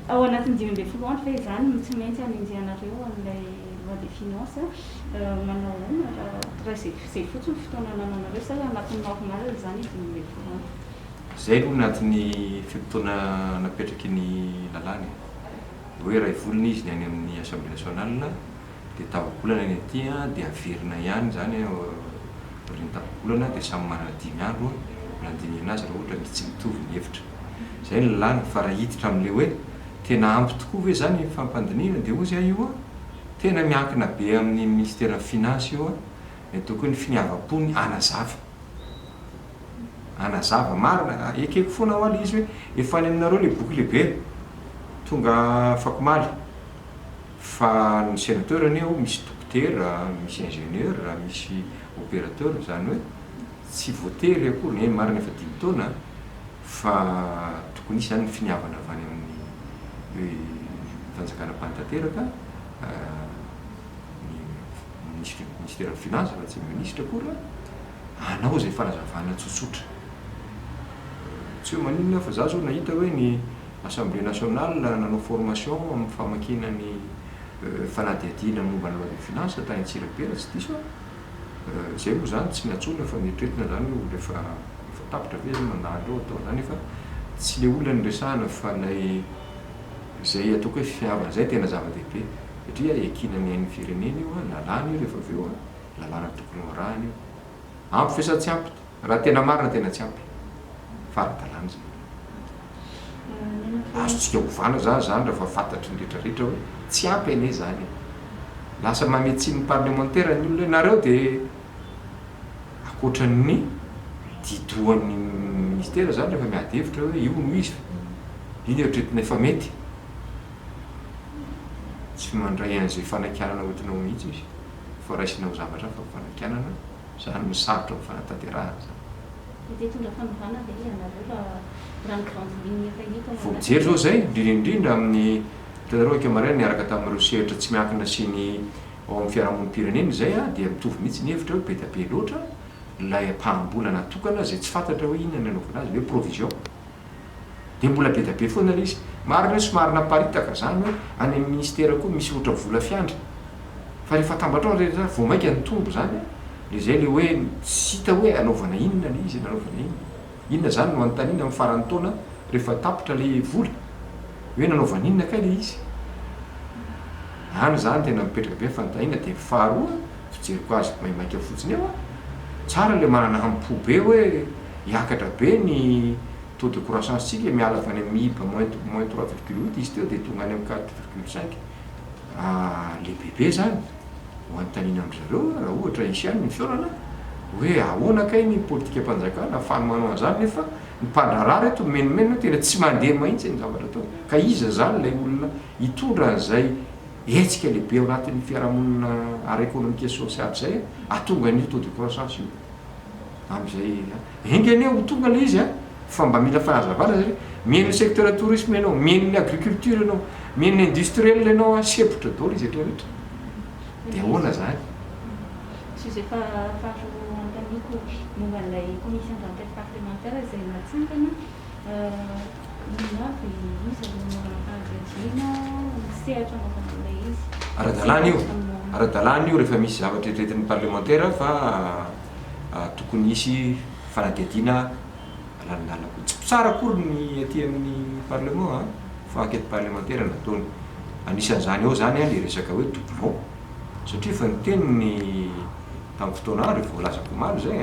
ao anatin'ny 2010 andro fa izany tsy maintsy anenjeanareo amin'ilay loi de finance manao raha zay fotsiny fotoana nananareo sa anatin'ny normal zany 2010 andro. Zay aloha anatin'ny fifotoana napetraky ny lalàny hoe ray volony izy ny any amin'ny assemblée nationale dia tavabolana ny aty dia averina ihany zany reny tavabolana dia samy manana 10 andro mandiniana azy raha ohatra tsy mitovy ny hevitra. Zay ny lalàna fa raha hiditra amin'ilay hoe tena ampy tokoa hoe zany ny fampandiniana dia ozy io tena miankina be amin'ny ministère finance io ny tokony ny finiava-pony anazava marina ekeko foana ho aly izy hoe efa any aminareo le boky lehibe tonga fakomaly fa ny sénateur any ao misy dokotera, misy ingénieur, misy opérateur zany hoe tsy voatery akory ny marina efa 10 taona fa tokony isy zany ny finiavana avy any amin'ny fanjakana mpantanteraka ministère de finance fa tsy ministre akory anao zay fanazavana tsotsotra tsy hoe maninona fa za zao nahita hoe ny assemblée nationale nanao formation amin'ny famakina ny fanadihadiana momba ny loi de finance tany Antsirabe tsy diso zay moa zany tsy miantsona fa mietretina zany rehefa tapitra ve mandalo atao zany fa tsy le olona nyresahana fa lay zay ataoko hoe fiavana zay tena zava-dehibe satria ekina ny ain'ny firenena io lalàna io rehefa aveo lalàna tokony arahany io ampy fa tsy ampy raha tena marina tena tsy ampy fa ara-dalàna zay azotsika ovana zany rehefa fantatry ny rehetrarehetra hoe tsy ampy ane zany lasa mametsiny parlementaire ny olona nareo dia akoatran'ny didohan'ny ministère zany rehefa miady hevitra hoe io no izy iny eritretina efa mety tsy mandray an'izay fanakianana ohatrinao mihitsy izy fa raisinao zavatra fa fanakianana zany misarotra amin'ny fanatanterahana zany. Vao mijery zao zay indrindrindrindra amin'ny hitanareo ankamarena niaraka tamin'ireo sehatra tsy miankina sy ny ao amin'ny fiarahamonim-pirenena zay dia mitovy mihitsy ny hevitra hoe be da be loatra lay mpahambola natokana zay tsy fantatra hoe inona ny anaovana azy hoe provision dia mbola be da be foana ilay izy marina somary naparitaka zany hoe any amin'ny ministère koa misy ohatra vola fiandry fa rehefa tambatrao rehetra vao mainka ny tombo zany le zay le hoe tsy hita hoe anaovana inona le izy anaovana inona zany no anontaniana amin'ny faran'ny taona rehefa tapitra le vola hoe nanaovana inona kay le izy any zany tena mipetraka be fanontaniana dia faharoa fijeriko azy maimaika fotsiny eo tsara le manana hampo be hoe hiakatra be ny taux de croissance tsika miala avy any amin'ny IPA moins 3,8 izy teo dia tonga any amin'ny 4,5 lehibe zany ho anontaniana amin'zareo raha ohatra isiany ny fiorana hoe ahoana kay ny politika mpanjakana afany manao an'izany nefa ny mpandrarah reto menomenona tena tsy mandeha mahitsy ny zavatra tao ka iza zany lay olona hitondra an'izay etsika lehibe ao anatin'ny fiarahamonina ara-économique sociale zay atonga ny taux de croissance io amin'izay engany ho tonga le izy fa mba mila fanazavana zay mihaino secteur tourisme ianao mihaino ny agriculture ianao mihaino ny industriel ianao sepotra daholo izy rehetrarehetra dia ahoana zany efa antaniko momba n'ilay commission d'enquête parlementaire izay natsangana inona misy anaovana sehatra anaovana ilay izy ara-dalàna io rehefa misy zavatra eritretin'ny parlementaire fa tokony isy fanadihadiana alanindalina koa tsy tsara akory ny aty amin'ny parlement fa enquête parlementaire nataony anisan'izany ao zany le resaka hoe doublon satria fa ny teniny tamin'ny fotoana ary voalazako maro zay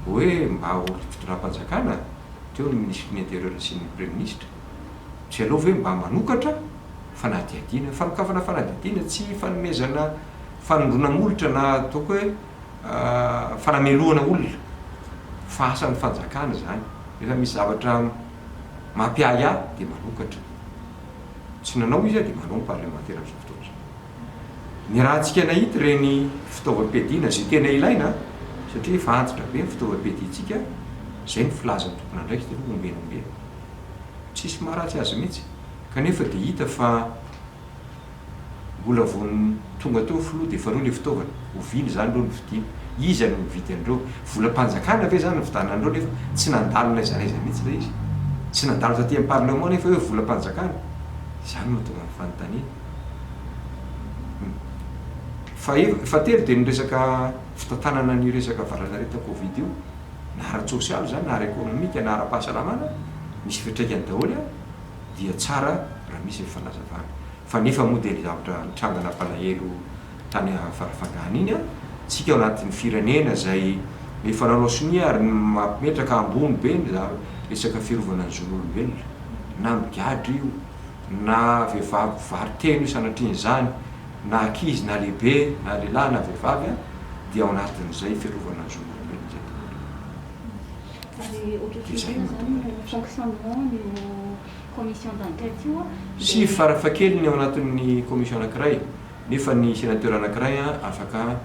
hoe mba ho fitondram-panjakana teo ny ministre ny intérieur sy ny premier ministre tsy aloha hoe mba manokatra fanadihadiana fanokafana fanadihadiana tsy fanomezana fanondrona molotra na ataoko hoe fanamelohana olona fa asan'ny fanjakana zany rehefa misy zavatra mampiaya dia manokatra tsy nanao izy dia manao ny parlementaire amin'izao fotoana ny raha antsika nahita reny fitaovam-piadiana zay tena ilaina satria efa antitra be ny fitaovam-piadintsika zay ny filazan'ny tompona ndraiky dia ombenombe tsisy maharatsy azy mihitsy kanefa dia hita fa mbola vao tonga teo filoha dia efa reo le fitaovana oviny zany reo ny vidiana izy no mividy an'ireo volam-panjakana ve zany ny vidanan'ireo nefa tsy nandalo naizaraiza mihitsy ilay izy tsy nandalo taty amin'ny parlement nefa hoe volam-panjakana zany moa tonga nyfanontaniana. Fa telo dia nyresaka fitantanana ny resaka valanareta Covid io, na ara-tsosialy zany, na ara-ekônomika, na ara-pahasalamana, misy fitraikany daholo a, dia tsara raha misy fanazavana. Fa nefa moa dia zavatra nitrangana palahelo tany farafangana iny a, tsika ao anatin'ny firenena zay efa nanao sonia ary mampimetraka ambony be ny resaka fiarovana ny zon'olombelona, na migadra io, na vehivavy variteno io sanatriny zany, na ankizy na lehibe na lehilahy na vehivavy a, dia ao anatin'izay fiarovana ny zon'olombelona zay Ary ohatrany zany fonctionnement io commission d'enquête io a. Sy farafahakeliny ao anatin'ny commission anankiray, nefa ny sénateur anankiray a afaka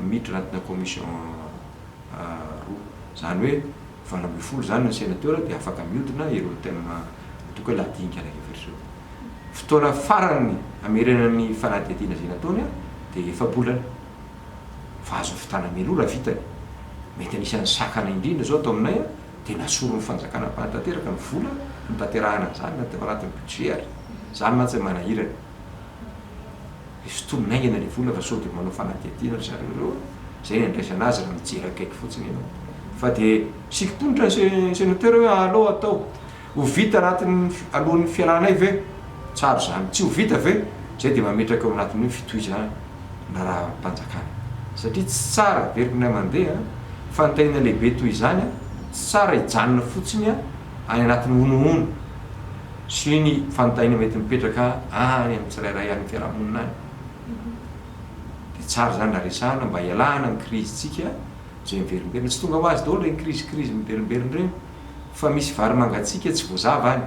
miditra anatina commission roa. Zany hoe 20 zany ny sénateur dia afaka mihodina ireo tena toko hoe ladinika anakiveritreo. Fotoana farany amerenan'ny fanadihadiana zay nataony a dia efa-bolana. Fa azo fitana melora vitany. Mety anisan'ny sakana indrindra zao atao aminay a, dia nasoro ny fanjakana mpanatanteraka ny vola nitanterahana zany natao anatin'ny budget ary. Zany mantsy manahirana. Sotomy naingana le vola fa sao dia manao fanadihadiana ry zareo reo. Zay ny andraisana azy raha mijery akaiky fotsiny ianao. Fa dia siki-tonitra ny sénateur hoe allo atao. Ho vita anatin'ny alohan'ny fialanay ve? Tsara zany. Tsy ho vita ve? Zay dia mametraka ao anatin'ny fitohizana na raha mpanjakana. Satria tsy tsara verina mandeha fanontaniana lehibe toy izany a, tsy tsara hijanona fotsiny a any anatin'ny onohono sy ny fanontaniana mety mipetraka any amin'ny tsirairay any fiarahamonina any. Dia tsara zany raha resahana mba hialahana ny krizintsika zay miverimberina. Tsy tonga ho azy daholo ny krizy miverimberina ireny, fa misy vary mangatsika tsy voazava any.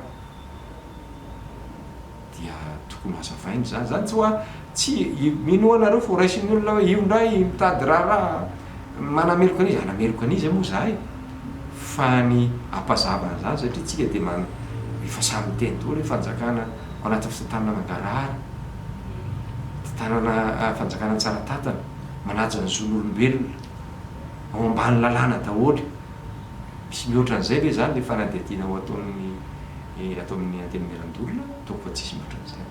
Dia tokony hazavaina zany. Zany tsy hoa tsy mino anareo fo raisin'ny olona hoe io ndray mitady raha manameloka an'izy, anameloka an'izy moa zahay. Fa ny ampazavana zany satria tsika dia efa samy teny daholo hoe fanjakana ao anatin'ny fitantanana mangarahara, fitantanana fanjakana tsara tatana, manaja ny zon'olombelona, ao ambany lalàna daholo. Misy mihoatra an'izay ve zany le fanadihadiana ao atao amin'ny anteny melandolona? Ataoko fa tsisy mihoatra an'izay.